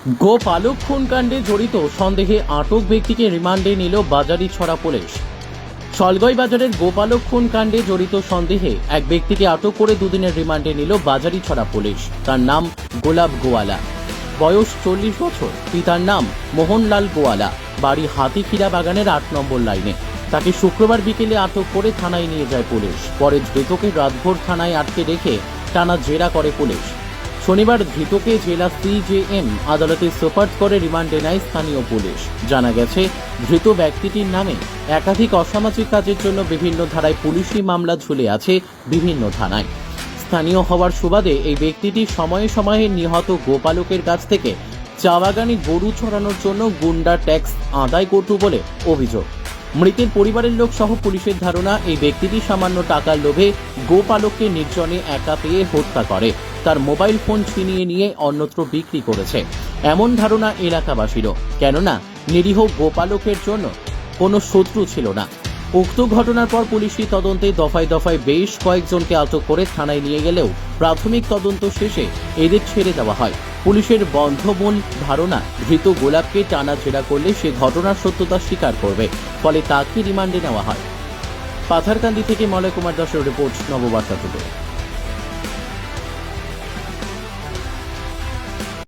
গোপালক খুনকাণ্ডে জড়িত সন্দেহে আটক ব্যক্তিকে রিমান্ডে নিল বাজারিছড়া পুলিশ। সলগই বাজারের গোপালক খুনকাণ্ডে জড়িত সন্দেহে এক ব্যক্তিকে আটক করে দুদিনের রিমান্ডে নিল বাজারিছড়া পুলিশ। তার নাম গোলাপ গোয়ালা, বয়স 40 বছর। পিতার নাম মোহনলাল গোয়ালা, বাড়ি হাতিখিরা বাগানের 8 নম্বর লাইনে। তাকে শুক্রবার বিকেলে আটক করে থানায় নিয়ে যায় পুলিশ। পরে ধৃতকে রাতভর থানায় আটকে রেখে টানা জেরা করে পুলিশ। শনিবার ধৃতকে জেলা সিজেএম আদালতে সোপর্দ করে রিমান্ডে নেয় স্থানীয় পুলিশ। জানা গেছে, ধৃত ব্যক্তিটির নামে একাধিক অসামাজিক কাজের জন্য বিভিন্ন ধারায় পুলিশি মামলা ঝুলে আছে বিভিন্ন থানায়। স্থানীয় হওয়ার সুবাদে এই ব্যক্তিটি সময়ে সময়ে নিহত গোপালকের কাছ থেকে চা বাগানে গরু চড়ানোর জন্য গুন্ডা ট্যাক্স আদায় করত বলে অভিযোগ। মৃতের পরিবারের লোক সহ পুলিশের ধারণা, এই ব্যক্তিটি সামান্য টাকার লোভে গোপালককে নির্জনে একা পেয়ে হত্যা করে তার মোবাইল ফোন ছিনিয়ে নিয়ে অন্যত্র বিক্রি করেছে, এমন ধারণা এলাকাবাসীরও। কেননা নিরীহ গোপালকের জন্য কোনো শত্রু ছিল না। উক্ত ঘটনার পর পুলিশি তদন্তে দফায় দফায় বেশ কয়েকজনকে আটক করে থানায় নিয়ে গেলেও প্রাথমিক তদন্ত শেষে এদের ছেড়ে দেওয়া হয়। পুলিশের বদ্ধমূল ধারণা, ধৃত গোলাপকে টানা জেরা করলে সে ঘটনার সত্যতা স্বীকার করবে, ফলে তাকে রিমান্ডে নেওয়া হয়। পাথারকান্দি থেকে মলয় কুমার দাসের রিপোর্ট, নববার্তা টুডে।